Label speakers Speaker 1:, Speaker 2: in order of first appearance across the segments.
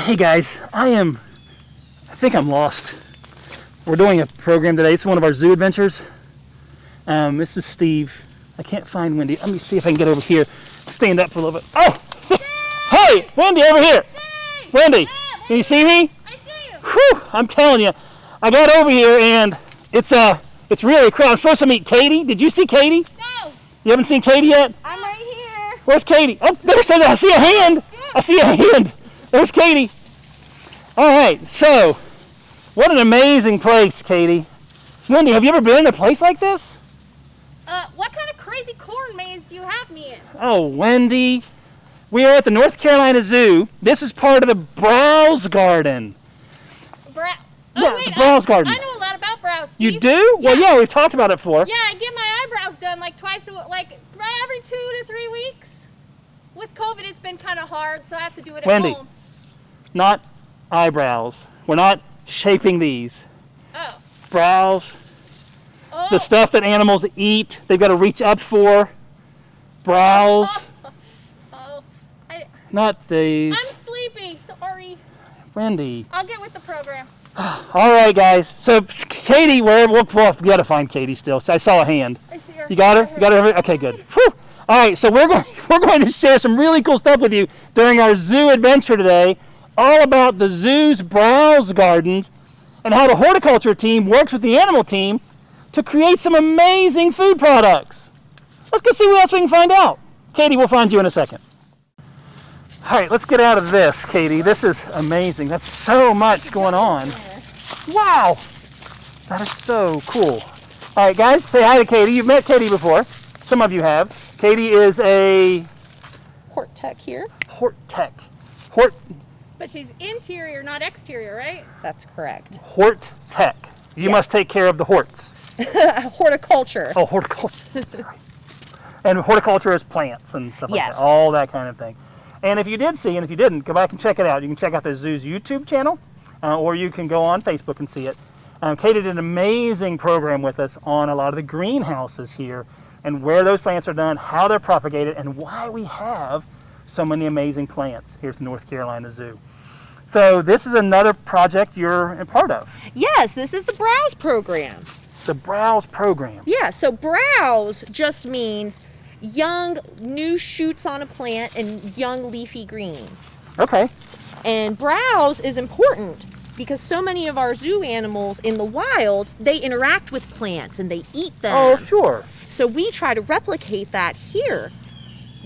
Speaker 1: Hey guys, I think I'm lost. We're doing a program today. It's one of our zoo adventures. This is Steve. I can't find Wendy. Let me see if I can get over here. Stand up for a little bit. Oh! Hey! Wendy, over here!
Speaker 2: Hey!
Speaker 1: Wendy,
Speaker 2: Yeah,
Speaker 1: can you see me?
Speaker 2: I see you!
Speaker 1: Whew! I'm telling you, I got over here and it's really crowded. I'm supposed to meet Katie. Did you see Katie?
Speaker 2: No!
Speaker 1: You haven't seen Katie yet?
Speaker 2: I'm right here.
Speaker 1: Where's Katie? Oh, there's I see a hand. I see a hand. There's Katie. All right, so what an amazing place, Katie. Wendy, have you ever been in a place like this?
Speaker 2: What kind of crazy corn maze do you have me in?
Speaker 1: Oh, Wendy, we are at the North Carolina Zoo. This is part of the Browse Garden.
Speaker 2: Oh, wait,
Speaker 1: the Browse Garden.
Speaker 2: I know a lot about Browse, Steve.
Speaker 1: You do?
Speaker 2: Yeah.
Speaker 1: Well, yeah, we've talked about it before.
Speaker 2: Yeah, I get my eyebrows done like every 2 to 3 weeks. With COVID, it's been kind of hard, so I have to do it at
Speaker 1: Wendy,
Speaker 2: home.
Speaker 1: not eyebrows. We're not shaping these.
Speaker 2: Oh.
Speaker 1: Brows.
Speaker 2: Oh.
Speaker 1: The stuff that animals eat, they've got to reach up for. Browse.
Speaker 2: Oh.
Speaker 1: Not these.
Speaker 2: I'm sleepy. Sorry.
Speaker 1: Wendy.
Speaker 2: I'll get with the program.
Speaker 1: All right, guys. So Katie, we got to find Katie still. So I saw a hand.
Speaker 2: I see her.
Speaker 1: You got her? You got her? Okay, good. Whew. All right, so we're going to share some really cool stuff with you during our zoo adventure today, all about the zoo's browse gardens and how the horticulture team works with the animal team to create some amazing food products. Let's go see what else we can find out. Katie, we'll find you in a second. All right, let's get out of this, Katie. This is amazing. That's so much going on. Wow, that is so cool. All right, guys, say hi to Katie. You've met Katie before. Some of you have. Katie is a
Speaker 3: Hort tech here.
Speaker 1: Hort tech.
Speaker 2: But she's interior, not exterior, right?
Speaker 3: That's correct.
Speaker 1: Hort tech. You
Speaker 3: Yes.
Speaker 1: must take care of the horts.
Speaker 3: Horticulture.
Speaker 1: Oh, horticulture. Sorry. And horticulture is plants and stuff like
Speaker 3: Yes.
Speaker 1: that. All that kind of thing. And if you did see, and if you didn't, go back and check it out. You can check out the zoo's YouTube channel, or you can go on Facebook and see it. Katie did an amazing program with us on a lot of the greenhouses here and where those plants are done, how they're propagated, and why we have so many amazing plants here at the North Carolina Zoo. So this is another project you're a part of,
Speaker 3: Yes, this is the Browse program.
Speaker 1: the Browse program.
Speaker 3: Yeah, so browse just means young new shoots on a plant and young leafy greens.
Speaker 1: Okay.
Speaker 3: And browse is important because so many of our zoo animals in the wild, they interact with plants and they eat them.
Speaker 1: Oh, sure.
Speaker 3: So we try to replicate that here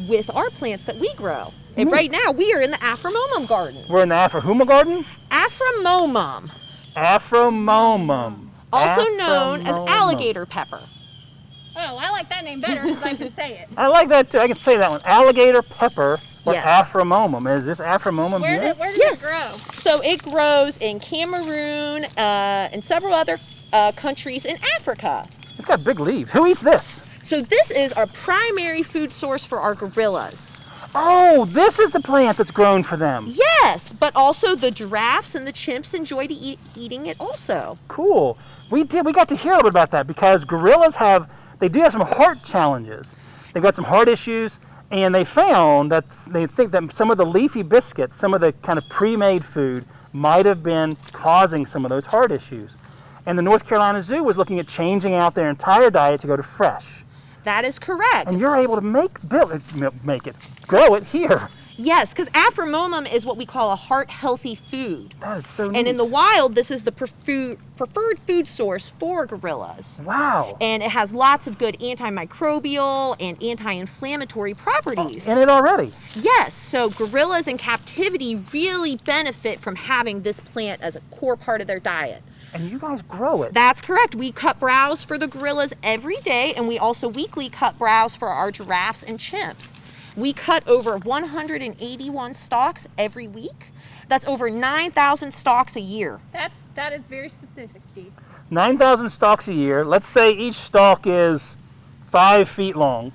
Speaker 3: with our plants that we grow. And
Speaker 1: Neat.
Speaker 3: right now we are in the Aframomum garden.
Speaker 1: We're in the Afrahuma garden?
Speaker 3: Aframomum,
Speaker 1: Aframomum.
Speaker 3: also known as
Speaker 1: Aframomum.
Speaker 3: alligator pepper.
Speaker 2: Oh, I like that name better because I can say it.
Speaker 1: I like that too. I can say that one. Alligator pepper or
Speaker 3: Yes.
Speaker 1: Aframomum. Is this Aframomum here?
Speaker 2: Where does
Speaker 3: Yes.
Speaker 2: it grow?
Speaker 3: So it grows in Cameroon and several other countries in Africa.
Speaker 1: It's got big leaves. Who eats this?
Speaker 3: So this is our primary food source for our gorillas.
Speaker 1: Oh, this is the plant that's grown for them.
Speaker 3: Yes, but also the giraffes and the chimps enjoy eating it also.
Speaker 1: Cool. We got to hear a little bit about that because gorillas they do have some heart challenges. They've got some heart issues, and they found that they think that some of the leafy biscuits, some of the kind of pre-made food might have been causing some of those heart issues. And the North Carolina Zoo was looking at changing out their entire diet to go to fresh.
Speaker 3: That is correct.
Speaker 1: And you're able to grow it here.
Speaker 3: Yes, because Aframomum is what we call a heart-healthy food.
Speaker 1: That is so neat.
Speaker 3: And in the wild, this is the preferred food source for gorillas.
Speaker 1: Wow.
Speaker 3: And it has lots of good antimicrobial and anti-inflammatory properties.
Speaker 1: In it already.
Speaker 3: Yes, so gorillas in captivity really benefit from having this plant as a core part of their diet.
Speaker 1: And you guys grow it.
Speaker 3: That's correct. We cut browse for the gorillas every day, and we also weekly cut browse for our giraffes and chimps. We cut over 181 stalks every week. That's over 9,000 stalks a year.
Speaker 2: That is very specific, Steve.
Speaker 1: 9,000 stalks a year. Let's say each stalk is 5 feet long.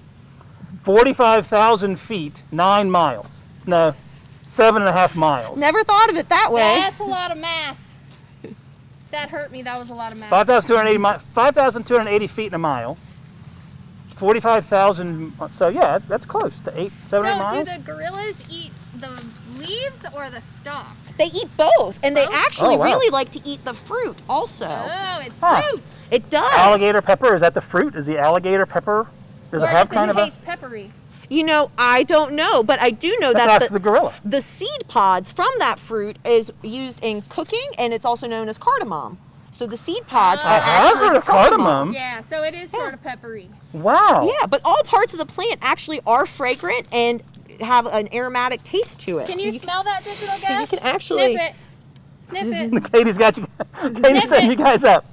Speaker 1: 45,000 feet, 9 miles. No, 7.5 miles.
Speaker 3: Never thought of it that way.
Speaker 2: That's a lot of math. That hurt me. That was a lot of math.
Speaker 1: 5,280 feet in a mile. 45,000. So yeah, that's close to 7 or 8 miles.
Speaker 2: So do the gorillas eat the leaves or the stalk?
Speaker 3: They eat both, and they
Speaker 2: Both?
Speaker 3: actually
Speaker 1: Oh, wow.
Speaker 3: really like to eat the fruit also.
Speaker 2: Oh, it's
Speaker 1: Huh.
Speaker 2: fruits.
Speaker 3: It does.
Speaker 1: Alligator pepper, is that the fruit? Is the alligator pepper, does
Speaker 2: Or
Speaker 1: it have
Speaker 2: does
Speaker 1: kind
Speaker 2: it
Speaker 1: of a...
Speaker 2: taste peppery?
Speaker 3: You know, I don't know, but I do know
Speaker 1: Let's
Speaker 3: that
Speaker 1: ask the gorilla.
Speaker 3: the seed pods from that fruit is used in cooking, and it's also known as cardamom. So the seed pods
Speaker 2: Oh.
Speaker 3: are
Speaker 2: I
Speaker 1: have
Speaker 3: actually
Speaker 1: heard of cardamom.
Speaker 2: Yeah, so it is sort of peppery.
Speaker 1: Wow.
Speaker 3: Yeah, but all parts of the plant actually are fragrant and have an aromatic taste to it.
Speaker 2: Can
Speaker 3: So
Speaker 2: you smell that, digital
Speaker 3: so you
Speaker 2: guest?
Speaker 3: can actually-
Speaker 2: Sniff it. Sniff it.
Speaker 1: Katie's got you. Katie's setting you guys up.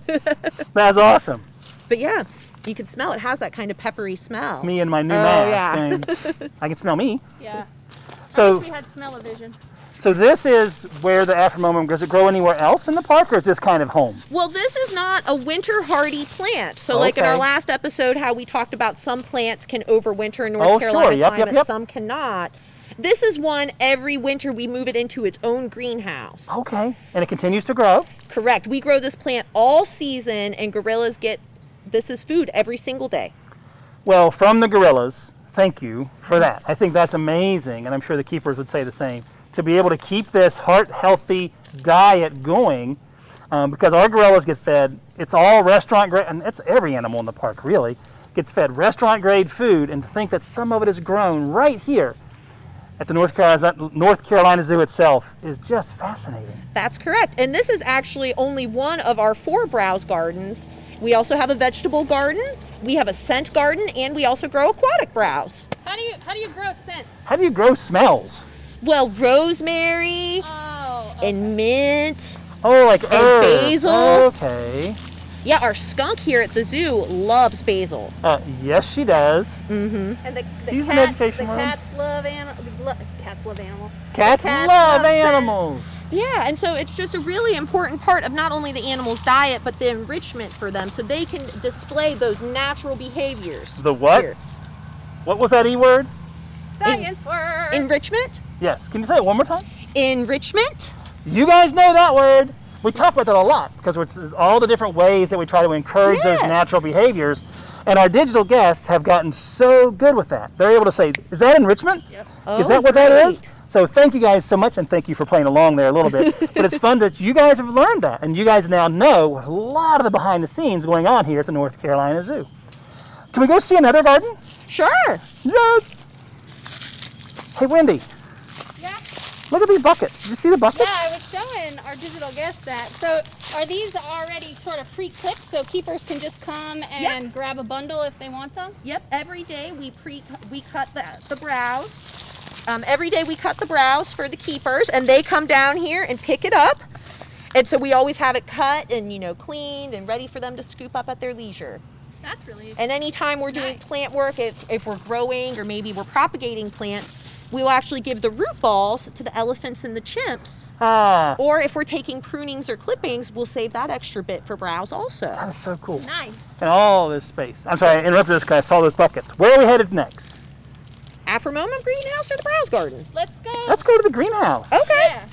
Speaker 1: That's awesome.
Speaker 3: But yeah, you can smell it. Has that kind of peppery smell.
Speaker 1: Me and my new
Speaker 3: Oh,
Speaker 1: mask.
Speaker 3: yeah.
Speaker 1: I can smell me.
Speaker 2: Yeah. I
Speaker 1: So,
Speaker 2: wish we had smell-o-vision.
Speaker 1: so this is where the Afromomum, does it grow anywhere else in the park, or is this kind of home?
Speaker 3: Well, this is not a winter hardy plant. So like in
Speaker 1: Okay.
Speaker 3: our last episode, how we talked about some plants can overwinter in North
Speaker 1: Oh,
Speaker 3: Carolina
Speaker 1: sure. Yep,
Speaker 3: climate,
Speaker 1: yep.
Speaker 3: some cannot. This is one every winter we move it into its own greenhouse.
Speaker 1: Okay. And it continues to grow.
Speaker 3: Correct. We grow this plant all season, and gorillas get this as food every single day.
Speaker 1: Well, from the gorillas, thank you for that. I think that's amazing, and I'm sure the keepers would say the same. To be able to keep this heart-healthy diet going, because our gorillas get fed, it's all restaurant grade, and it's every animal in the park really, gets fed restaurant grade food, and to think that some of it is grown right here at the North Carolina Zoo itself is just fascinating.
Speaker 3: That's correct. And this is actually only one of our 4 browse gardens. We also have a vegetable garden, we have a scent garden, and we also grow aquatic browse.
Speaker 2: How do you grow scents?
Speaker 1: How do you grow smells?
Speaker 3: Well, rosemary
Speaker 2: Oh.
Speaker 3: and mint.
Speaker 1: Oh, like herbs.
Speaker 3: basil.
Speaker 1: Okay.
Speaker 3: Yeah, our skunk here at the zoo loves basil.
Speaker 1: Yes, she does.
Speaker 2: And the
Speaker 1: She's an
Speaker 2: cats,
Speaker 1: education
Speaker 2: the
Speaker 1: room.
Speaker 2: cats love animals. Cats love animals.
Speaker 1: Cats
Speaker 2: Cats
Speaker 1: love
Speaker 2: love
Speaker 1: animals.
Speaker 3: Yeah, and so it's just a really important part of not only the animal's diet, but the enrichment for them so they can display those natural behaviors.
Speaker 1: The what?
Speaker 3: Here.
Speaker 1: What was that E word?
Speaker 2: Science word.
Speaker 3: Enrichment?
Speaker 1: Yes. Can you say it one more time?
Speaker 3: Enrichment?
Speaker 1: You guys know that word. We talk about that a lot because it's all the different ways that we try to encourage those
Speaker 3: Yes.
Speaker 1: natural behaviors. And our digital guests have gotten so good with that. They're able to say, is that enrichment?
Speaker 2: Yes.
Speaker 1: Is that what that is?
Speaker 3: great.
Speaker 1: So thank you guys so much, and thank you for playing along there a little bit. But it's fun that you guys have learned that, and you guys now know a lot of the behind the scenes going on here at the North Carolina Zoo. Can we go see another garden?
Speaker 3: Sure.
Speaker 1: Yes. Hey, Wendy,
Speaker 2: Yeah.
Speaker 1: look at these buckets. Did you see the buckets?
Speaker 2: Yeah, I was showing our digital guests that. So are these already sort of pre-clipped so keepers can just come and grab a bundle if they want them?
Speaker 3: Yep, every day we cut the browse. Every day we cut the browse for the keepers, and they come down here and pick it up. And so we always have it cut and, cleaned and ready for them to scoop up at their leisure.
Speaker 2: That's really
Speaker 3: And anytime we're doing
Speaker 2: Nice.
Speaker 3: plant work, if we're growing or maybe we're propagating plants, we will actually give the root balls to the elephants and the chimps.
Speaker 1: Ah,
Speaker 3: Or if we're taking prunings or clippings, we'll save that extra bit for browse also.
Speaker 1: that is so cool.
Speaker 2: nice.
Speaker 1: And all this space. I'm sorry, I interrupted this because I saw those buckets. Where are we headed next?
Speaker 3: Afromomum greenhouse or the browse garden?
Speaker 2: Let's go.
Speaker 1: Let's go to the greenhouse.
Speaker 3: Okay.
Speaker 2: Yeah.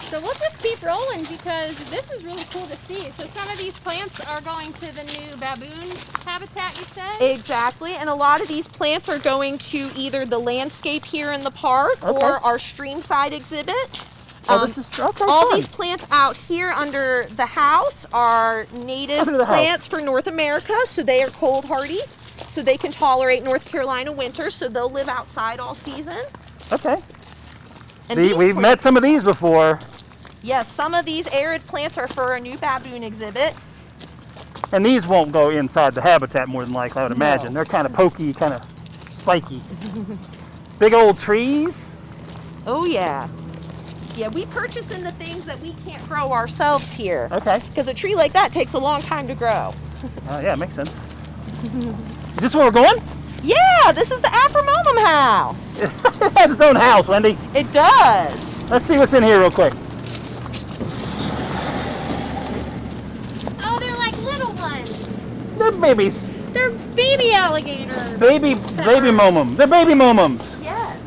Speaker 2: So we'll just keep rolling because this is really cool to see. So some of these plants are going to the new baboon habitat, you said?
Speaker 3: Exactly, and a lot of these plants are going to either the landscape here in the park
Speaker 1: Okay.
Speaker 3: or our streamside exhibit.
Speaker 1: Oh, this is okay.
Speaker 3: All
Speaker 1: fun.
Speaker 3: these plants out here under the house are native
Speaker 1: Under the
Speaker 3: plants
Speaker 1: house.
Speaker 3: for North America, so they are cold hardy, so they can tolerate North Carolina winter, so they'll live outside all season.
Speaker 1: Okay.
Speaker 3: And these
Speaker 1: We've met
Speaker 3: plants-
Speaker 1: some of these before,
Speaker 3: Yes, some of these arid plants are for a new baboon exhibit.
Speaker 1: and these won't go inside the habitat more than likely, I would
Speaker 3: No.
Speaker 1: imagine. They're kind of pokey, kind of spiky. Big old trees.
Speaker 3: Oh yeah. Yeah, we purchase in the things that we can't grow ourselves here.
Speaker 1: Okay.
Speaker 3: Because a tree like that takes a long time to grow.
Speaker 1: Yeah, makes sense. Is this where we're going?
Speaker 3: Yeah, this is the Afromomum house.
Speaker 1: It has its own house, Wendy.
Speaker 3: It does.
Speaker 1: Let's see what's in here real quick.
Speaker 2: Oh, they're like little ones.
Speaker 1: They're babies.
Speaker 2: They're baby alligators.
Speaker 1: Baby momums. They're baby momums.
Speaker 3: Yes.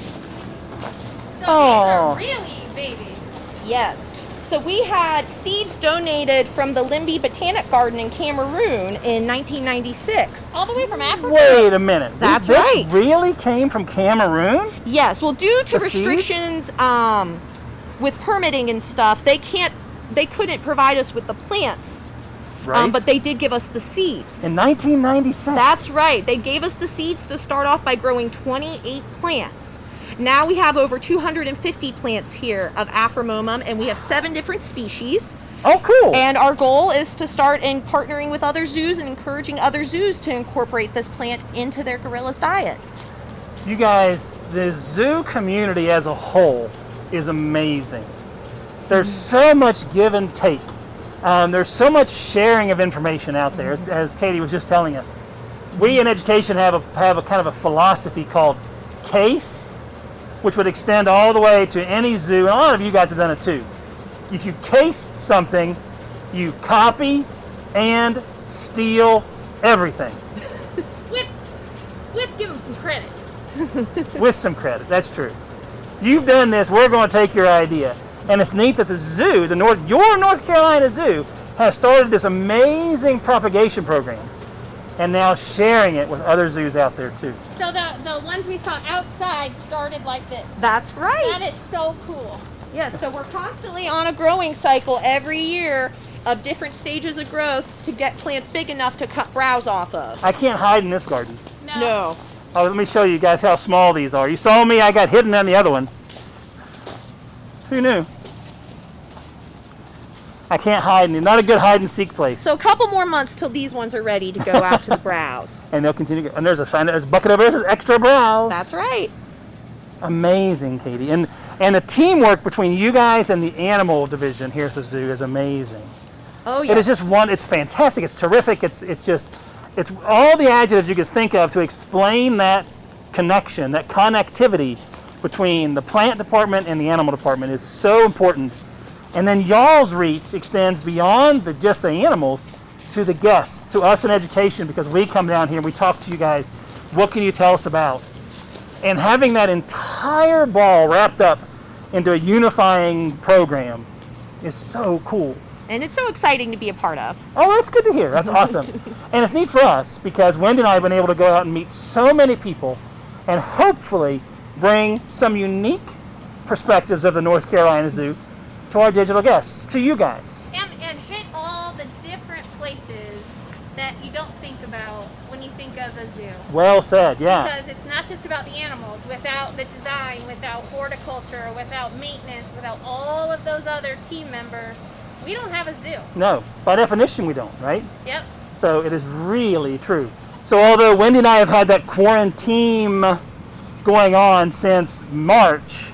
Speaker 2: So
Speaker 1: Aw.
Speaker 2: these are really babies.
Speaker 3: Yes. So we had seeds donated from the Limby Botanic Garden in Cameroon in 1996.
Speaker 2: All the way from Africa?
Speaker 1: Wait a minute.
Speaker 3: That's
Speaker 1: this
Speaker 3: right.
Speaker 1: really came from Cameroon?
Speaker 3: Yes, well, due to
Speaker 1: The seeds?
Speaker 3: restrictions with permitting and stuff, they couldn't provide us with the plants.
Speaker 1: Right.
Speaker 3: But they did give us the seeds.
Speaker 1: In 1996.
Speaker 3: That's right. They gave us the seeds to start off by growing 28 plants. Now we have over 250 plants here of Aframomum, and we have 7 different species.
Speaker 1: Oh, cool.
Speaker 3: And our goal is to start in partnering with other zoos and encouraging other zoos to incorporate this plant into their gorillas' diets.
Speaker 1: You guys, the zoo community as a whole is amazing. There's so much give and take. There's so much sharing of information out there, as Katie was just telling us. We in education have a kind of a philosophy called CASE, which would extend all the way to any zoo, and a lot of you guys have done it too. If you case something, you copy and steal everything.
Speaker 2: Give them some credit.
Speaker 1: With some credit, that's true. You've done this, we're going to take your idea. And it's neat that the zoo, your North Carolina Zoo, has started this amazing propagation program and now sharing it with other zoos out there too.
Speaker 2: So the ones we saw outside started like this.
Speaker 3: That's right.
Speaker 2: That is so cool.
Speaker 3: Yes, so we're constantly on a growing cycle every year of different stages of growth to get plants big enough to cut browse off of.
Speaker 1: I can't hide in this garden.
Speaker 3: No.
Speaker 1: Oh, let me show you guys how small these are. You saw me, I got hidden on the other one. Who knew? I can't hide in it. Not a good hide and seek place.
Speaker 3: So a couple more months till these ones are ready to go out to the browse.
Speaker 1: And they'll continue. And there's a sign. There's a bucket over there. This is extra browse.
Speaker 3: That's right.
Speaker 1: Amazing, Katie. And the teamwork between you guys and the animal division here at the zoo is amazing.
Speaker 3: Oh yeah.
Speaker 1: It is just it's fantastic. It's terrific. It's all the adjectives you could think of to explain that connection, that connectivity between the plant department and the animal department is so important. And then y'all's reach extends beyond just the animals to the guests, to us in education, because we come down here and we talk to you guys. What can you tell us about? And having that entire ball wrapped up into a unifying program is so cool.
Speaker 3: And it's so exciting to be a part of.
Speaker 1: Oh, that's good to hear. That's awesome. And it's neat for us because Wendy and I have been able to go out and meet so many people and hopefully bring some unique perspectives of the North Carolina Zoo to our digital guests, to you guys.
Speaker 2: And hit all the different places that you don't think about when you think of a zoo.
Speaker 1: Well said, yeah.
Speaker 2: Because it's not just about the animals. Without the design, without horticulture, without maintenance, without all of those other team members, we don't have a zoo.
Speaker 1: No, by definition we don't, right?
Speaker 2: Yep.
Speaker 1: So it is really true. So although Wendy and I have had that quarantine going on since March,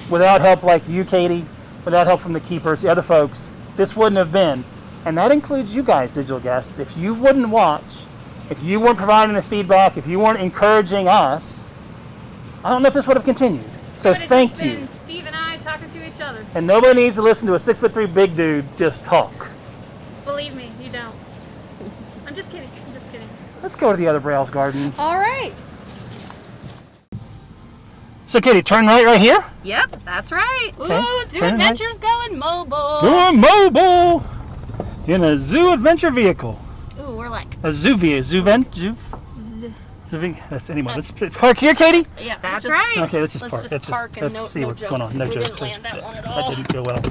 Speaker 1: without help like you, Katie, without help from the keepers, the other folks, this wouldn't have been. And that includes you guys, digital guests. If you wouldn't watch, if you weren't providing the feedback, if you weren't encouraging us, I don't know if this would have continued. So thank you.
Speaker 2: Been Steve and I talking to each other.
Speaker 1: And nobody needs to listen to a 6'3" big dude just talk.
Speaker 2: Believe me, you don't. I'm just kidding. I'm just kidding.
Speaker 1: Let's go to the other browse gardens.
Speaker 3: All right.
Speaker 1: So Katie, turn right here.
Speaker 3: Yep, that's right.
Speaker 1: Okay.
Speaker 2: Ooh, Zoo
Speaker 1: Turn right.
Speaker 2: Adventures going mobile.
Speaker 1: Going mobile in a zoo adventure vehicle.
Speaker 2: Ooh, we're like.
Speaker 1: A zoo that's anyway. Let's park here, Katie.
Speaker 2: Yeah,
Speaker 3: That's right.
Speaker 1: Okay, let's just park.
Speaker 2: Let's just park and
Speaker 1: let's
Speaker 2: no
Speaker 1: see what's
Speaker 2: jokes.
Speaker 1: going on. No
Speaker 2: We
Speaker 1: jokes.
Speaker 2: didn't land that one at
Speaker 1: That
Speaker 2: all.
Speaker 1: didn't go well.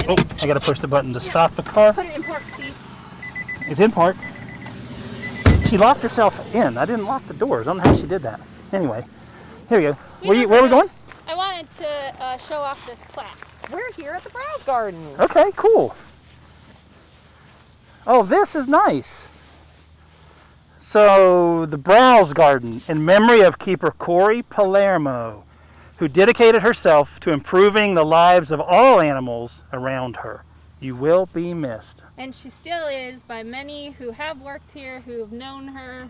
Speaker 1: Oh, I gotta push the button to stop the car.
Speaker 2: Put it in park, Steve.
Speaker 1: It's in park. She locked herself in. I didn't lock the doors. I don't know how she did that. Anyway, here we go. Where are we going?
Speaker 2: I wanted to show off this plaque.
Speaker 3: We're here at the browse garden.
Speaker 1: Okay, cool. Oh, this is nice. So, the browse garden in memory of keeper Corey Palermo, who dedicated herself to improving the lives of all animals around her. You will be missed.
Speaker 2: And she still is by many who have worked here, who have known her,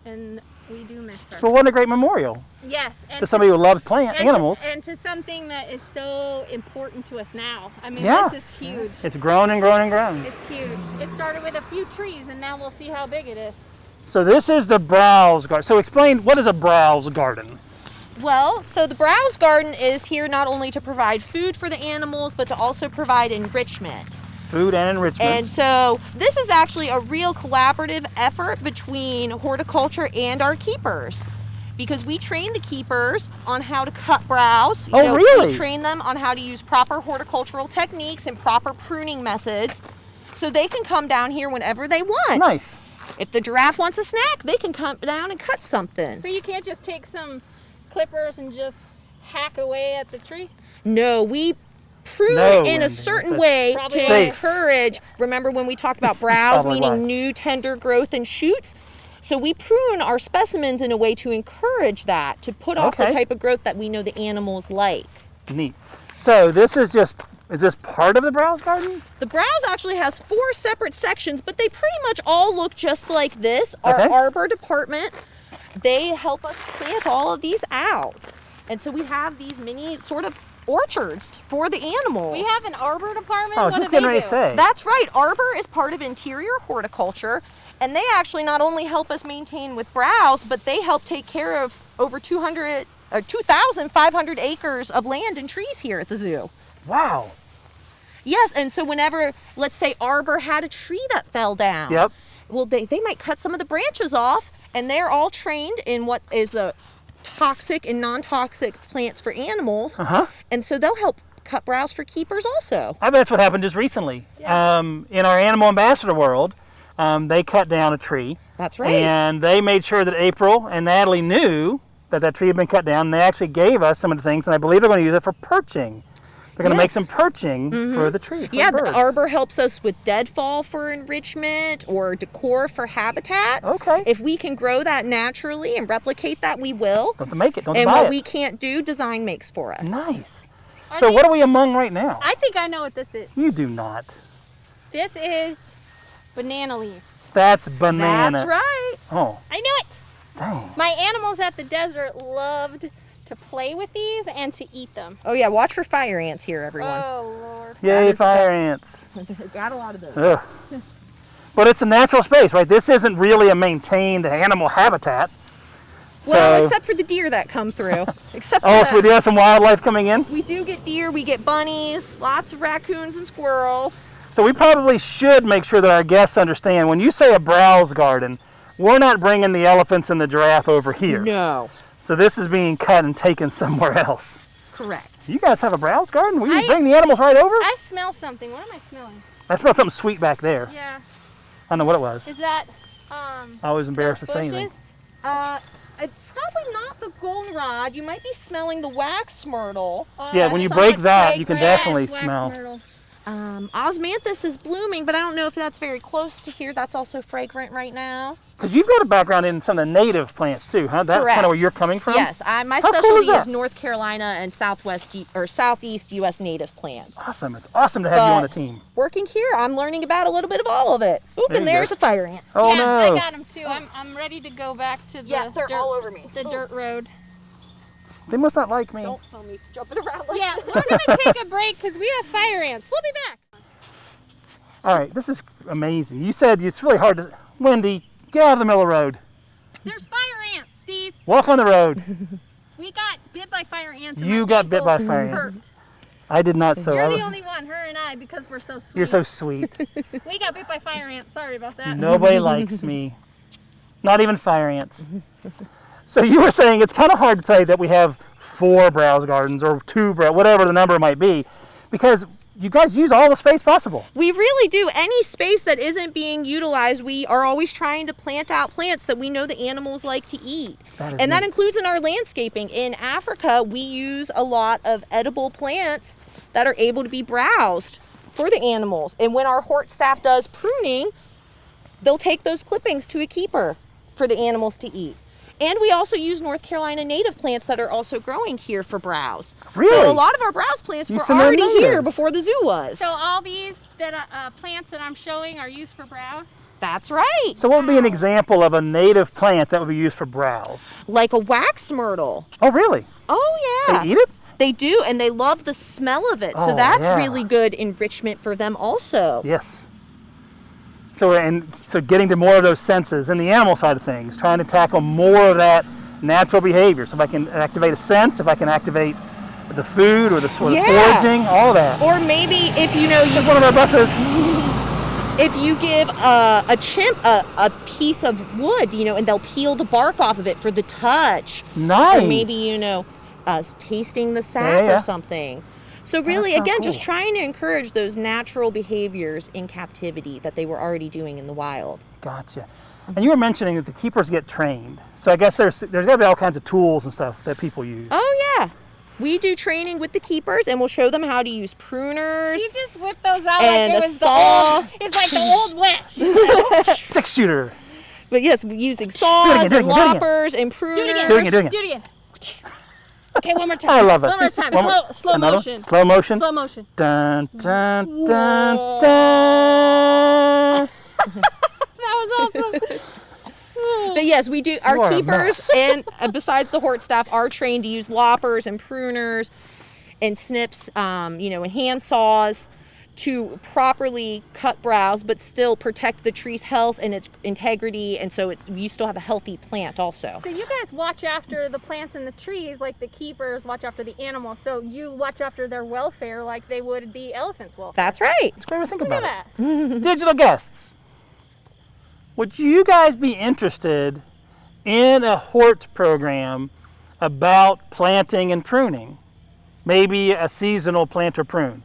Speaker 2: and we do miss her.
Speaker 1: But what a great memorial
Speaker 2: Yes. And
Speaker 1: to somebody who loves animals.
Speaker 2: And to something that is so important to us now. I mean,
Speaker 1: Yeah.
Speaker 2: this is huge.
Speaker 1: It's grown and grown and grown.
Speaker 2: It's huge. It started with a few trees, and now we'll see how big it is.
Speaker 1: So this is the browse garden. So explain, what is a browse garden?
Speaker 3: Well, so the browse garden is here not only to provide food for the animals, but to also provide enrichment.
Speaker 1: Food and enrichment.
Speaker 3: And so this is actually a real collaborative effort between horticulture and our keepers. Because we train the keepers on how to cut browse.
Speaker 1: Really?
Speaker 3: We train them on how to use proper horticultural techniques and proper pruning methods so they can come down here whenever they want.
Speaker 1: Nice.
Speaker 3: If the giraffe wants a snack, they can come down and cut something.
Speaker 2: So you can't just take some clippers and just hack away at the tree?
Speaker 3: No, we prune in
Speaker 1: Wendy,
Speaker 3: a certain
Speaker 1: that's
Speaker 3: way
Speaker 2: probably
Speaker 3: to
Speaker 1: safe.
Speaker 3: encourage. Remember when we talked about browse,
Speaker 1: probably
Speaker 3: meaning
Speaker 1: why.
Speaker 3: new tender growth and shoots? So we prune our specimens in a way to encourage that, to put off the
Speaker 1: Okay.
Speaker 3: type of growth that we know the animals like.
Speaker 1: Neat. So this is this part of the browse garden?
Speaker 3: The browse actually has 4 separate sections, but they pretty much all look just like this. Our
Speaker 1: Okay.
Speaker 3: arbor department, they help us plant all of these out. And so we have these mini sort of orchards for the animals.
Speaker 2: We have an arbor department?
Speaker 1: Oh, I was
Speaker 2: What
Speaker 1: just
Speaker 2: do
Speaker 1: getting
Speaker 2: they
Speaker 1: ready
Speaker 2: do?
Speaker 1: to say.
Speaker 3: That's right. Arbor is part of interior horticulture, and they actually not only help us maintain with browse, but they help take care of over 2,500 acres of land and trees here at the zoo.
Speaker 1: Wow.
Speaker 3: Yes, and so whenever, let's say, Arbor had a tree that fell down,
Speaker 1: Yep.
Speaker 3: well, they might cut some of the branches off, and they're all trained in what is the toxic and non-toxic plants for animals,
Speaker 1: Uh-huh.
Speaker 3: and so they'll help cut browse for keepers also.
Speaker 1: I bet that's what happened just recently.
Speaker 2: Yeah.
Speaker 1: In our animal ambassador world, they cut down a tree.
Speaker 3: That's right.
Speaker 1: And they made sure that April and Natalie knew that that tree had been cut down. And they actually gave us some of the things, and I believe they're going to use it for perching. They're going to make
Speaker 3: Yes.
Speaker 1: some perching for the tree. For
Speaker 3: Yeah,
Speaker 1: the
Speaker 3: the
Speaker 1: birds.
Speaker 3: arbor helps us with deadfall for enrichment or decor for habitat.
Speaker 1: Okay.
Speaker 3: If we can grow that naturally and replicate that, we will.
Speaker 1: Don't have to make it. Don't
Speaker 3: And
Speaker 1: buy
Speaker 3: what
Speaker 1: it.
Speaker 3: we can't do, design makes for us.
Speaker 1: Nice.
Speaker 2: Are
Speaker 1: So
Speaker 2: they-
Speaker 1: what are we among right now?
Speaker 2: I think I know what this is.
Speaker 1: You do not.
Speaker 2: This is banana leaves.
Speaker 1: That's banana.
Speaker 3: That's right.
Speaker 1: Oh,
Speaker 2: I knew it.
Speaker 1: dang.
Speaker 2: My animals at the desert loved to play with these and to eat them.
Speaker 3: Oh yeah, watch for fire ants here, everyone.
Speaker 2: Oh, Lord.
Speaker 1: Yay,
Speaker 3: is the
Speaker 1: fire ants.
Speaker 3: Got a lot of those.
Speaker 1: Ugh. But it's a natural space, right? This isn't really a maintained animal habitat.
Speaker 3: Well,
Speaker 1: So-
Speaker 3: except for the deer that come through. Except for
Speaker 1: Oh, so we
Speaker 3: that.
Speaker 1: do have some wildlife coming in?
Speaker 3: We do get deer, we get bunnies, lots of raccoons and squirrels.
Speaker 1: So we probably should make sure that our guests understand when you say a browse garden, we're not bringing the elephants and the giraffe over here.
Speaker 3: No.
Speaker 1: So this is being cut and taken somewhere else.
Speaker 3: Correct.
Speaker 1: You guys have a browse garden? Will you
Speaker 2: I-
Speaker 1: bring the animals right over?
Speaker 2: I smell something. What am I smelling?
Speaker 1: I smell something sweet back there.
Speaker 2: Yeah.
Speaker 1: I don't know what it was.
Speaker 2: Is that,
Speaker 1: I was embarrassed to say anything.
Speaker 2: bushes?
Speaker 3: It's probably not the goldenrod. You might be smelling the wax myrtle.
Speaker 2: Oh,
Speaker 1: Yeah,
Speaker 2: that's
Speaker 1: when you
Speaker 2: somewhat
Speaker 1: break that, you can
Speaker 2: fragrant.
Speaker 1: definitely
Speaker 2: Wax
Speaker 1: smell.
Speaker 2: myrtle.
Speaker 3: Osmanthus is blooming, but I don't know if that's very close to here. That's also fragrant right now.
Speaker 1: Because you've got a background in some of the native plants too, huh? That's kind
Speaker 3: Correct.
Speaker 1: of where you're coming from?
Speaker 3: Yes, my
Speaker 1: How cool
Speaker 3: specialty
Speaker 1: is that?
Speaker 3: is North Carolina and southeast U.S. native plants.
Speaker 1: Awesome. It's awesome to have you on the
Speaker 3: But
Speaker 1: team.
Speaker 3: Working here, I'm learning about a little bit of all of it. Oop,
Speaker 1: There
Speaker 3: and
Speaker 1: you
Speaker 3: there's
Speaker 1: go.
Speaker 3: a fire ant.
Speaker 1: Oh
Speaker 2: yeah,
Speaker 1: no.
Speaker 2: I got them too. I'm ready to go back to the
Speaker 3: Yeah, they're
Speaker 2: dirt,
Speaker 3: all over me.
Speaker 2: the
Speaker 3: Oh.
Speaker 2: dirt road.
Speaker 1: They must not like me.
Speaker 3: Don't tell me jumping around like
Speaker 2: Yeah, we're gonna take a break because we have fire ants. We'll be back.
Speaker 1: All right, this is amazing. You said it's really hard to... Wendy, get out of the middle of the road.
Speaker 2: There's fire ants, Steve.
Speaker 1: Walk on the road.
Speaker 2: We got bit by fire ants. And
Speaker 1: You
Speaker 2: my
Speaker 1: got bit by
Speaker 2: ankles
Speaker 1: fire
Speaker 2: hurt.
Speaker 1: ants. I did not, so
Speaker 2: You're
Speaker 1: I
Speaker 2: the
Speaker 1: was...
Speaker 2: only one, her and I, because we're so sweet.
Speaker 1: You're so sweet.
Speaker 2: We got bit by fire ants. Sorry about that.
Speaker 1: Nobody likes me. Not even fire ants. So you were saying it's kind of hard to tell you that we have 4 browse gardens or 2 whatever the number might be, because you guys use all the space possible.
Speaker 3: We really do. Any space that isn't being utilized, we are always trying to plant out plants that we know the animals like to eat.
Speaker 1: That is
Speaker 3: And that
Speaker 1: neat.
Speaker 3: includes in our landscaping. In Africa, we use a lot of edible plants that are able to be browsed for the animals. And when our hort staff does pruning, they'll take those clippings to a keeper for the animals to eat. And we also use North Carolina native plants that are also growing here for browse.
Speaker 1: Really?
Speaker 3: So a lot of our browse plants
Speaker 1: You
Speaker 3: were
Speaker 1: some of them
Speaker 3: already here
Speaker 1: natives.
Speaker 3: before the zoo was.
Speaker 2: So all these that plants that I'm showing are used for browse.
Speaker 3: That's right.
Speaker 1: So what would be an example of a native plant that would be used for browse?
Speaker 3: Like a wax myrtle.
Speaker 1: Oh, really?
Speaker 3: Oh yeah.
Speaker 1: They eat it?
Speaker 3: They do, and they love the smell of it. So
Speaker 1: Oh,
Speaker 3: that's
Speaker 1: yeah.
Speaker 3: really good enrichment for them also.
Speaker 1: Yes. So getting to more of those senses in the animal side of things, trying to tackle more of that natural behavior. So if I can activate a sense, if I can activate the food or the sort of
Speaker 3: Yeah.
Speaker 1: foraging, all that.
Speaker 3: Or maybe if you know
Speaker 1: That's one of our buses.
Speaker 3: if you give a chimp a piece of wood, and they'll peel the bark off of it for the touch.
Speaker 1: Nice.
Speaker 3: Or maybe, tasting the sap
Speaker 1: Yeah, yeah.
Speaker 3: or something. So really,
Speaker 1: That's so
Speaker 3: again, just
Speaker 1: cool.
Speaker 3: trying to encourage those natural behaviors in captivity that they were already doing in the wild.
Speaker 1: Gotcha. And you were mentioning that the keepers get trained. So I guess there's got to be all kinds of tools and stuff that people use.
Speaker 3: Oh, yeah. We do training with the keepers, and we'll show them how to use pruners.
Speaker 2: She just whipped those out
Speaker 3: And
Speaker 2: like
Speaker 3: a
Speaker 2: it was
Speaker 3: saw.
Speaker 2: it's like the Old West.
Speaker 1: 6-shooter.
Speaker 3: But yes, we're using saws
Speaker 1: do it
Speaker 3: and
Speaker 1: again, do it again.
Speaker 3: loppers and pruners.
Speaker 2: Do it again.
Speaker 1: Do it again, do it again.
Speaker 2: Do it again. Okay, one more time.
Speaker 1: I love it.
Speaker 2: One more time.
Speaker 1: One more-
Speaker 2: Slow
Speaker 1: another?
Speaker 2: motion.
Speaker 1: Slow motion.
Speaker 2: Slow motion.
Speaker 1: Dun, dun, dun,
Speaker 2: Whoa.
Speaker 1: dun.
Speaker 2: That was awesome.
Speaker 3: But yes, we do.
Speaker 1: You
Speaker 3: Our
Speaker 1: are a
Speaker 3: keepers and besides the hort staff are trained to use loppers and pruners and snips, and hand saws to properly cut browse, but still protect the tree's health and its integrity, and so you still have a healthy plant also.
Speaker 2: So you guys watch after the plants and the trees like the keepers watch after the animals. So you watch after their welfare like they would the elephant's welfare.
Speaker 3: That's right.
Speaker 1: It's great to think
Speaker 2: Look
Speaker 1: about
Speaker 2: at
Speaker 1: it.
Speaker 2: that.
Speaker 1: Digital guests, would you guys be interested in a hort program about planting and pruning? Maybe a seasonal plant or prune.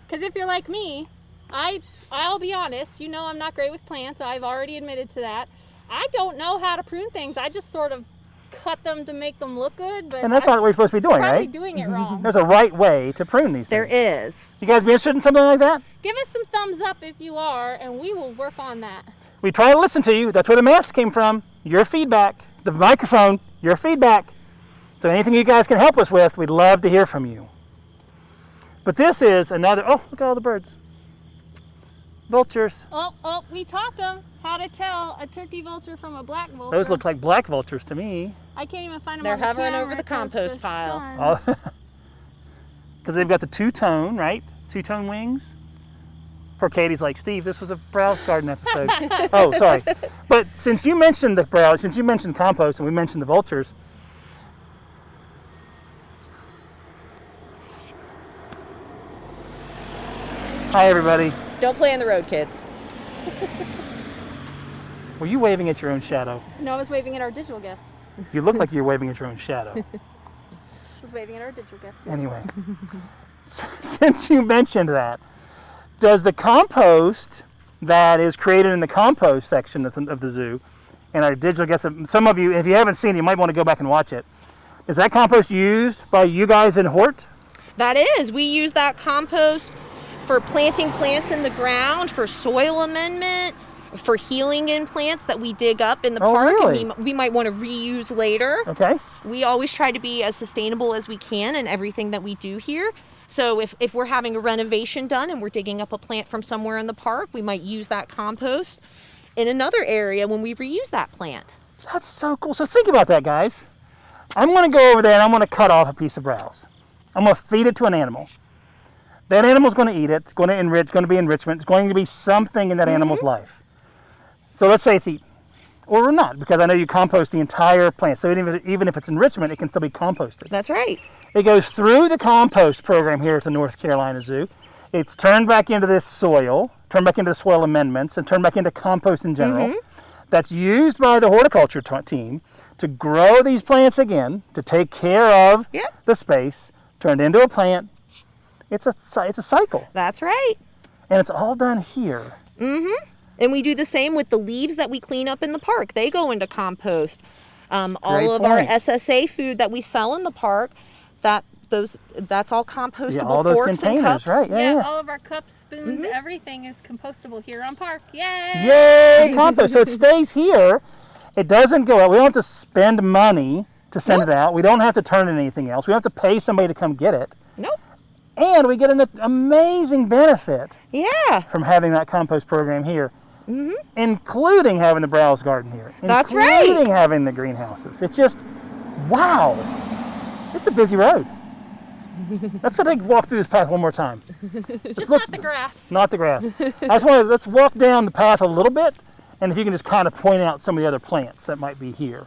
Speaker 2: Because if you're like me, I'll be honest, I'm not great with plants. I've already admitted to that. I don't know how to prune things. I just sort of cut them to make them look good, but
Speaker 1: And that's
Speaker 2: I'm
Speaker 1: not what we're supposed to be doing,
Speaker 2: probably
Speaker 1: right?
Speaker 2: doing it wrong.
Speaker 1: There's a right way to prune these
Speaker 3: There
Speaker 1: things.
Speaker 3: is.
Speaker 1: You guys be interested in something like that?
Speaker 2: Give us some thumbs up if you are, and we will work on that.
Speaker 1: We try to listen to you. That's where the mess came from. Your feedback. The microphone, your feedback. So anything you guys can help us with, we'd love to hear from you. But this is another, oh, look at all the birds. Vultures.
Speaker 2: Oh, we taught them how to tell a turkey vulture from a black vulture.
Speaker 1: Those look like black vultures to me.
Speaker 2: I can't even find them
Speaker 3: They're
Speaker 2: on the
Speaker 3: hovering
Speaker 2: camera
Speaker 3: over the
Speaker 2: 'cause
Speaker 3: compost pile.
Speaker 2: sun.
Speaker 1: Because they've got the two-tone, right? Two-tone wings. Poor Katie's like, Steve, this was a browse garden episode. Oh, sorry. But since you mentioned the browse, since you mentioned compost and we mentioned the vultures, hi everybody.
Speaker 3: Don't play in the road, kids.
Speaker 1: Were you waving at your own shadow?
Speaker 2: No, I was waving at our digital guest.
Speaker 1: You look like you're waving at your own shadow.
Speaker 2: I was waving at our digital guest. Yeah.
Speaker 1: Anyway, since you mentioned that, does the compost that is created in the compost section of the zoo, and our digital guests, some of you, if you haven't seen it, you might want to go back and watch it. Is that compost used by you guys in Hort?
Speaker 3: That is. We use that compost for planting plants in the ground, for soil amendment, for healing in plants that we dig up in the
Speaker 1: Oh,
Speaker 3: park
Speaker 1: really?
Speaker 3: and we might want to reuse later.
Speaker 1: Okay.
Speaker 3: We always try to be as sustainable as we can in everything that we do here. So if we're having a renovation done and we're digging up a plant from somewhere in the park, we might use that compost in another area when we reuse that plant.
Speaker 1: That's so cool. So think about that, guys. I'm going to go over there and I'm going to cut off a piece of browse. I'm going to feed it to an animal. That animal's going to eat it. It's going to be enrichment. It's going to be something in that animal's life. So let's say it's eaten. Or not, because I know you compost the entire plant. So even if it's enrichment, it can still be composted.
Speaker 3: That's right.
Speaker 1: It goes through the compost program here at the North Carolina Zoo. It's turned back into this soil, turned back into soil amendments, and turned back into compost in general. That's used by the horticulture team to grow these plants again, to take care of
Speaker 3: Yep.
Speaker 1: the space, turned into a plant. It's a cycle,
Speaker 3: That's right.
Speaker 1: and it's all done here.
Speaker 3: And we do the same with the leaves that we clean up in the park. They go into compost. All of our
Speaker 1: point.
Speaker 3: SSA food that we sell in the park, that's all compostable
Speaker 1: Yeah, all those
Speaker 3: forks and
Speaker 1: containers,
Speaker 3: cups.
Speaker 1: right? Yeah.
Speaker 2: All of our cups, spoons, everything is compostable here on Park. Yay!
Speaker 1: Yay, compost. So it stays here. It doesn't go out. We don't have to spend money to send it out. We don't have to turn it into anything else. We don't have to pay somebody to come get it.
Speaker 3: Nope.
Speaker 1: And we get an amazing benefit
Speaker 3: Yeah.
Speaker 1: from having that compost program here, including having the browse garden here.
Speaker 3: That's right.
Speaker 1: Including having the greenhouses. It's just, wow. It's a busy road. Let's walk through this path one more time.
Speaker 2: Just not the grass.
Speaker 1: Not the grass. Let's walk down the path a little bit, and if you can just kind of point out some of the other plants that might be here.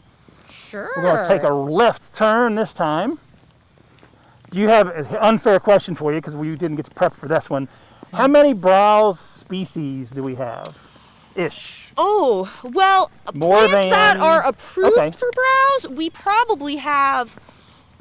Speaker 3: Sure.
Speaker 1: We're going to take a left turn this time. Do you have an unfair question for you because we didn't get to prep for this one? How many browse species do we have? Ish.
Speaker 3: Oh, well,
Speaker 1: More
Speaker 3: plants
Speaker 1: than-
Speaker 3: that are approved
Speaker 1: okay.
Speaker 3: for browse, we probably have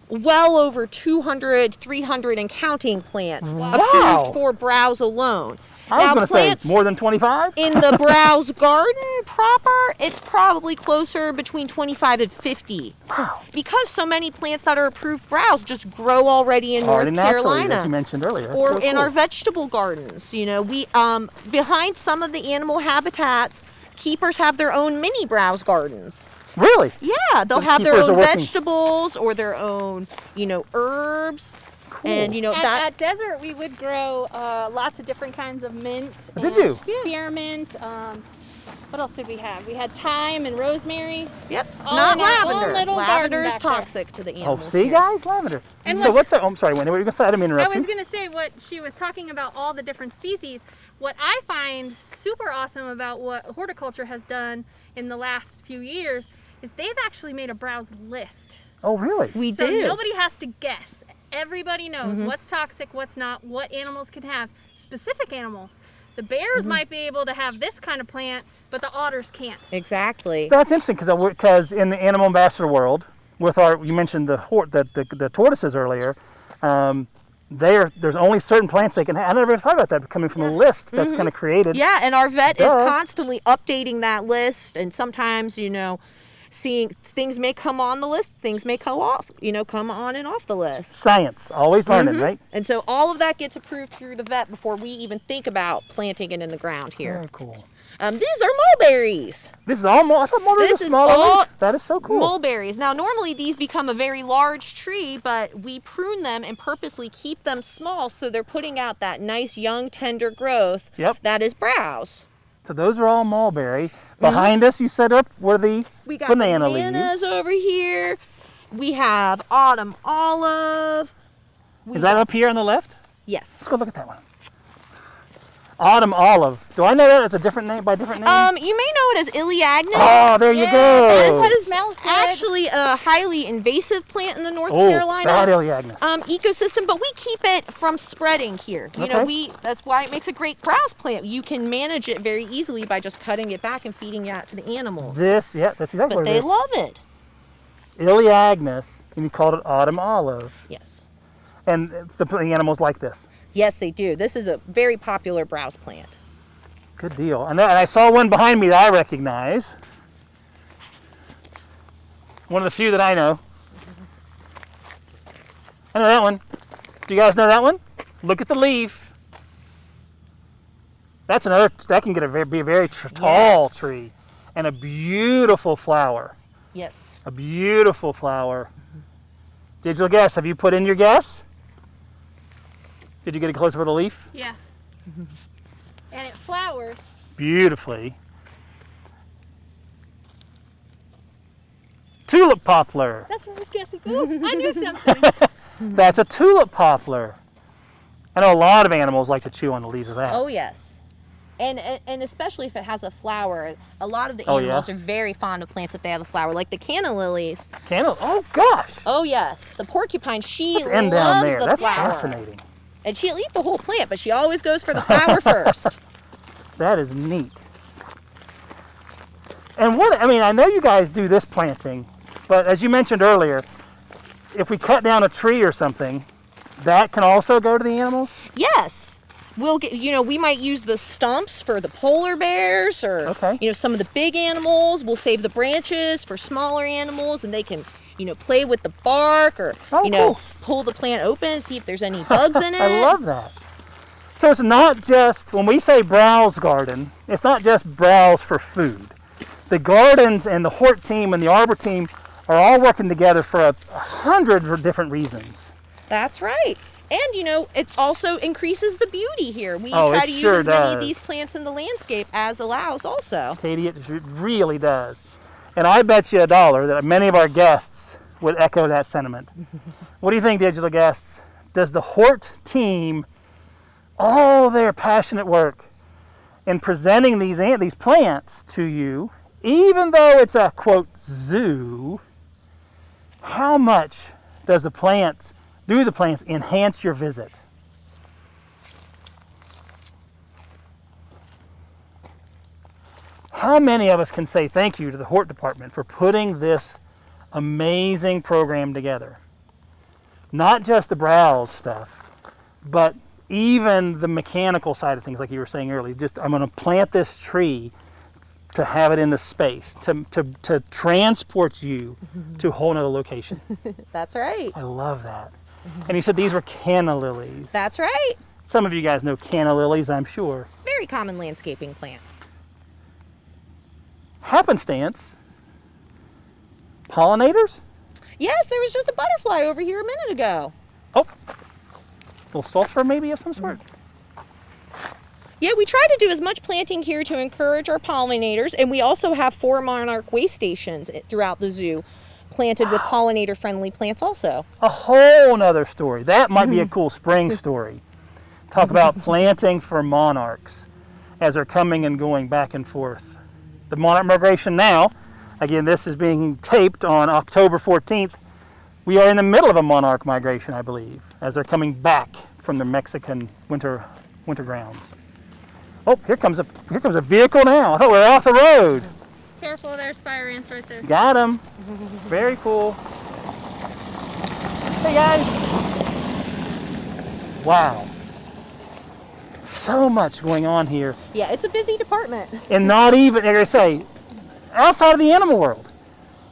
Speaker 3: well over 200, 300 and counting plants
Speaker 1: Wow.
Speaker 3: approved for browse alone.
Speaker 1: I was
Speaker 3: Now,
Speaker 1: going to say
Speaker 3: plants
Speaker 1: more than 25.
Speaker 3: in the browse garden proper, it's probably closer between 25 and 50.
Speaker 1: Wow.
Speaker 3: Because so many plants that are approved browse just grow already in
Speaker 1: Already
Speaker 3: North
Speaker 1: naturally,
Speaker 3: Carolina.
Speaker 1: as you mentioned earlier. That's
Speaker 3: Or
Speaker 1: so
Speaker 3: in
Speaker 1: cool.
Speaker 3: our vegetable gardens. You know, we behind some of the animal habitats, keepers have their own mini browse gardens.
Speaker 1: Really?
Speaker 3: Yeah, they'll
Speaker 1: So the
Speaker 3: have their
Speaker 1: keepers are
Speaker 3: own
Speaker 1: working-
Speaker 3: vegetables or their own, herbs.
Speaker 1: Cool.
Speaker 3: And
Speaker 2: At Desert, we would grow lots of different kinds of mint.
Speaker 1: Did
Speaker 2: and
Speaker 1: you?
Speaker 2: Spearmint. What else did we have? We had thyme and rosemary.
Speaker 3: Yep,
Speaker 2: All
Speaker 3: not
Speaker 2: in our own
Speaker 3: lavender.
Speaker 2: little
Speaker 3: Lavender
Speaker 2: garden
Speaker 3: is
Speaker 2: back there.
Speaker 3: toxic to the
Speaker 1: Oh,
Speaker 3: animals.
Speaker 1: see,
Speaker 3: here.
Speaker 1: guys? Lavender.
Speaker 2: And
Speaker 1: So
Speaker 2: what-
Speaker 1: what's that? Oh, I'm sorry, Wendy. What were you going to say? I didn't mean to
Speaker 2: I
Speaker 1: interrupt
Speaker 2: was
Speaker 1: you.
Speaker 2: going to say what she was talking about, all the different species. What I find super awesome about what horticulture has done in the last few years is they've actually made a browse list.
Speaker 1: Oh, really?
Speaker 3: We
Speaker 2: So
Speaker 3: do.
Speaker 2: nobody has to guess. Everybody knows what's toxic, what's not, what animals can have. Specific animals. The bears might be able to have this kind of plant, but the otters can't.
Speaker 3: Exactly.
Speaker 1: So that's interesting because in the animal ambassador world, with you mentioned the tortoises earlier, there's only certain plants they can have. I never thought about that coming from a list that's kind of created.
Speaker 3: Yeah, and our vet is
Speaker 1: Duh.
Speaker 3: constantly updating that list, and sometimes, seeing things may come on the list, things may come off, come on and off the list.
Speaker 1: Science, always learning, right?
Speaker 3: And so all of that gets approved through the vet before we even think about planting it in the ground here.
Speaker 1: Very cool.
Speaker 3: These are mulberries.
Speaker 1: This is all I thought mulberries
Speaker 3: This
Speaker 1: were
Speaker 3: is
Speaker 1: smaller
Speaker 3: all
Speaker 1: ones. That is so cool.
Speaker 3: Mulberries. Now, normally these become a very large tree, but we prune them and purposely keep them small so they're putting out that nice young tender growth.
Speaker 1: Yep.
Speaker 3: That is browse.
Speaker 1: So those are all mulberry. Behind us, you set up were the
Speaker 3: We got
Speaker 1: banana
Speaker 3: bananas
Speaker 1: leaves.
Speaker 3: over here. We have autumn olive.
Speaker 1: Is that up here on the left?
Speaker 3: Yes.
Speaker 1: Let's go look at that one. Autumn olive. Do I know that as a different name, by a different name?
Speaker 3: You may know it as Iliagnus.
Speaker 1: Oh, there you
Speaker 2: Yeah,
Speaker 1: go.
Speaker 3: This is
Speaker 2: smells good.
Speaker 3: actually a highly invasive plant in the North
Speaker 1: Oh,
Speaker 3: Carolina
Speaker 1: bad Iliagnus.
Speaker 3: ecosystem, but we keep it from spreading here. That's why it makes a great browse plant. You can manage it very easily by just cutting it back and feeding it out to the animals.
Speaker 1: That's exactly
Speaker 3: But
Speaker 1: what it
Speaker 3: they
Speaker 1: is.
Speaker 3: love it.
Speaker 1: Iliagnus, and you called it autumn olive.
Speaker 3: Yes.
Speaker 1: And the animals like this.
Speaker 3: Yes, they do. This is a very popular browse plant.
Speaker 1: Good deal. And I saw one behind me that I recognize. One of the few that I know. I know that one. Do you guys know that one? Look at the leaf. That's another, that can be a very tall
Speaker 3: Yes.
Speaker 1: tree. And a beautiful flower.
Speaker 3: Yes.
Speaker 1: A beautiful flower. Digital guess. Have you put in your guess? Did you get a close up of the leaf?
Speaker 2: Yeah. And it flowers.
Speaker 1: Beautifully. Tulip poplar.
Speaker 2: That's what I was guessing. Ooh, I knew something.
Speaker 1: That's a tulip poplar. I know a lot of animals like to chew on the leaves of that.
Speaker 3: Oh, yes. And especially if it has a flower, a lot of the
Speaker 1: Oh, yeah?
Speaker 3: animals are very fond of plants if they have a flower, like the canna lilies.
Speaker 1: Oh gosh.
Speaker 3: Oh, yes. The porcupine, she
Speaker 1: Let's end
Speaker 3: loves
Speaker 1: down there.
Speaker 3: the
Speaker 1: That's
Speaker 3: flower.
Speaker 1: fascinating.
Speaker 3: And she'll eat the whole plant, but she always goes for the flower first.
Speaker 1: That is neat. And I know you guys do this planting, but as you mentioned earlier, if we cut down a tree or something, that can also go to the animals?
Speaker 3: Yes. We'll get, we might use the stumps for the polar bears or,
Speaker 1: Okay.
Speaker 3: some of the big animals. We'll save the branches for smaller animals and they can, play with the bark or,
Speaker 1: Oh, cool.
Speaker 3: pull the plant open and see if there's any bugs in it.
Speaker 1: I love that. So it's not just, when we say browse garden, it's not just browse for food. The gardens and the hort team and the arbor team are all working together for 100 different reasons.
Speaker 3: That's right. And, it also increases the beauty here. We
Speaker 1: Oh,
Speaker 3: try
Speaker 1: it
Speaker 3: to use
Speaker 1: sure
Speaker 3: as many of
Speaker 1: does.
Speaker 3: these plants in the landscape as allows also.
Speaker 1: Katie, it really does. And I bet you $1 that many of our guests would echo that sentiment. What do you think, digital guests? Does the hort team, all their passionate work in presenting these plants to you, even though it's a, quote, zoo, how much do the plants enhance your visit? How many of us can say thank you to the Hort Department for putting this amazing program together? Not just the browse stuff, but even the mechanical side of things, like you were saying earlier. Just, I'm going to plant this tree to have it in the space, to transport you to a whole nother location.
Speaker 3: That's right.
Speaker 1: I love that. And you said these were canna lilies.
Speaker 3: That's right.
Speaker 1: Some of you guys know canna lilies, I'm sure.
Speaker 3: Very common landscaping plant.
Speaker 1: Happenstance. Pollinators?
Speaker 3: Yes, there was just a butterfly over here a minute ago.
Speaker 1: Oh, a little sulfur maybe of some sort.
Speaker 3: Yeah, we try to do as much planting here to encourage our pollinators, and we also have 4 monarch way stations throughout the zoo planted with pollinator-friendly plants also.
Speaker 1: A whole nother story. That might be a cool spring story. Talk about planting for monarchs as they're coming and going back and forth. The monarch migration now, again, this is being taped on October 14th. We are in the middle of a monarch migration, I believe, as they're coming back from the Mexican winter grounds. Oh, here comes a vehicle now. I thought we were off the road.
Speaker 2: Careful, there's fire ants right there.
Speaker 1: Got him. Very cool. Hey guys. Wow. So much going on here.
Speaker 3: Yeah, it's a busy department.
Speaker 1: And not even, like I say, outside of the animal world.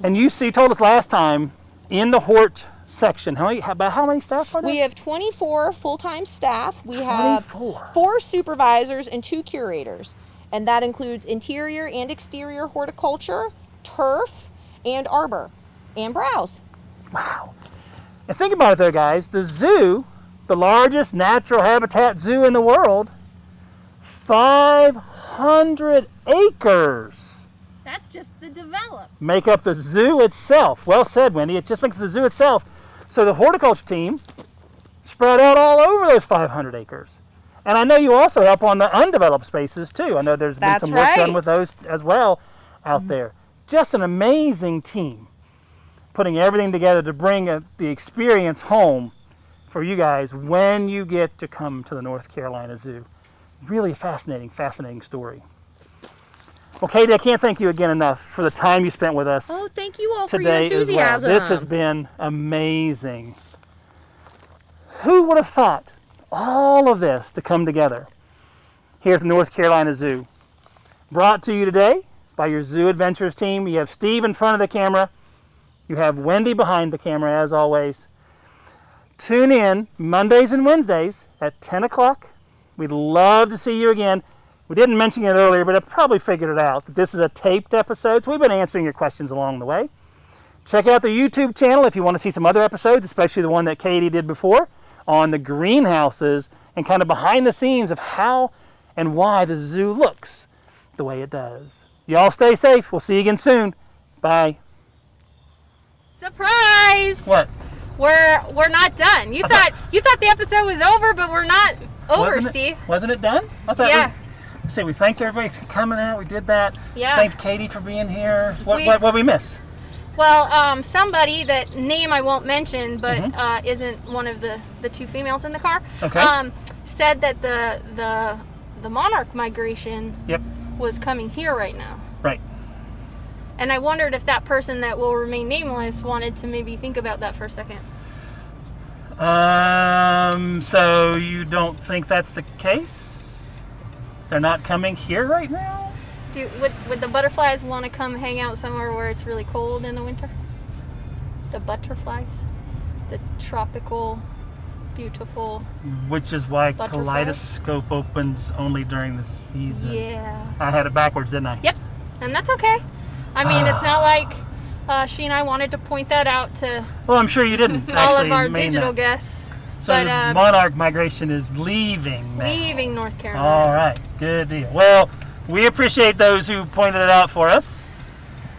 Speaker 1: And you told us last time in the Hort section, about how many staff are there?
Speaker 3: We have 24 full-time staff. We have
Speaker 1: 24.
Speaker 3: 4 supervisors and 2 curators. And that includes interior and exterior horticulture, turf, and arbor, and browse.
Speaker 1: Wow. And think about it though, guys. The zoo, the largest natural habitat zoo in the world, 500 acres.
Speaker 2: That's just the developed.
Speaker 1: Make up the zoo itself. Well said, Wendy. It just makes the zoo itself. So the horticulture team spread out all over those 500 acres. And I know you also help on the undeveloped spaces too. I know there's been some work done with those as well out there. Just an amazing team putting everything together to bring the experience home for you guys when you get to come to the North Carolina Zoo. Really fascinating story. Well, Katie, I can't thank you again enough for the time you spent with us.
Speaker 3: Oh, thank you all for your
Speaker 1: Today as well.
Speaker 3: enthusiasm.
Speaker 1: This has been amazing. Who would have thought all of this to come together here at the North Carolina Zoo? Brought to you today by your Zoo EDventures team. You have Steve in front of the camera. You have Wendy behind the camera, as always. Tune in Mondays and Wednesdays at 10 o'clock. We'd love to see you again. We didn't mention it earlier, but I probably figured it out that this is a taped episode, so we've been answering your questions along the way. Check out the YouTube channel if you want to see some other episodes, especially the one that Katie did before on the greenhouses and kind of behind the scenes of how and why the zoo looks the way it does. Y'all stay safe. We'll see you again soon. Bye.
Speaker 2: Surprise!
Speaker 1: What?
Speaker 2: We're not done. You thought the episode was over, but we're not over, Steve.
Speaker 1: Wasn't it done? I thought
Speaker 2: Yeah.
Speaker 1: we thanked everybody for coming out. We did that.
Speaker 2: Yeah.
Speaker 1: Thanked Katie for being here. What we miss?
Speaker 2: Well, somebody, that name I won't mention, but isn't one of the 2 females in the car,
Speaker 1: Okay.
Speaker 2: said that the monarch migration
Speaker 1: Yep.
Speaker 2: was coming here right now.
Speaker 1: Right.
Speaker 2: And I wondered if that person that will remain nameless wanted to maybe think about that for a second.
Speaker 1: So you don't think that's the case? They're not coming here right now?
Speaker 2: Would the butterflies want to come hang out somewhere where it's really cold in the winter? The butterflies? The tropical, beautiful...
Speaker 1: Which is why
Speaker 2: Butterflies?
Speaker 1: Kaleidoscope opens only during the season.
Speaker 2: Yeah.
Speaker 1: I had it backwards, didn't I?
Speaker 2: Yep. And that's okay. I mean, it's not like she and I wanted to point that out to
Speaker 1: Well, I'm sure you didn't
Speaker 2: all
Speaker 1: actually
Speaker 2: of our
Speaker 1: mean
Speaker 2: digital
Speaker 1: that.
Speaker 2: guests.
Speaker 1: So
Speaker 2: but
Speaker 1: the monarch migration is leaving now.
Speaker 2: leaving North Carolina.
Speaker 1: All right. Good deal. Well, we appreciate those who pointed it out for us.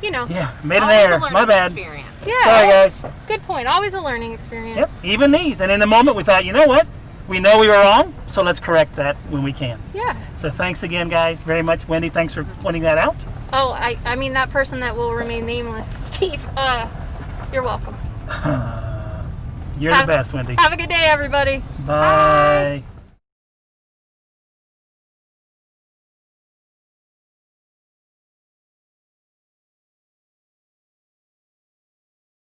Speaker 2: You know.
Speaker 1: Yeah, made an
Speaker 3: Always a
Speaker 1: error.
Speaker 3: learning
Speaker 1: My bad.
Speaker 3: experience.
Speaker 2: Yeah.
Speaker 1: Sorry, guys.
Speaker 2: Good point. Always a learning experience.
Speaker 1: Yep, even these. And in the moment, we thought, you know what? We know we were wrong, so let's correct that when we can.
Speaker 2: Yeah.
Speaker 1: So thanks again, guys, very much. Wendy, thanks for pointing that out.
Speaker 2: Oh, I mean that person that will remain nameless, Steve. You're welcome.
Speaker 1: You're the best, Wendy.
Speaker 2: Have a good day, everybody.
Speaker 1: Bye.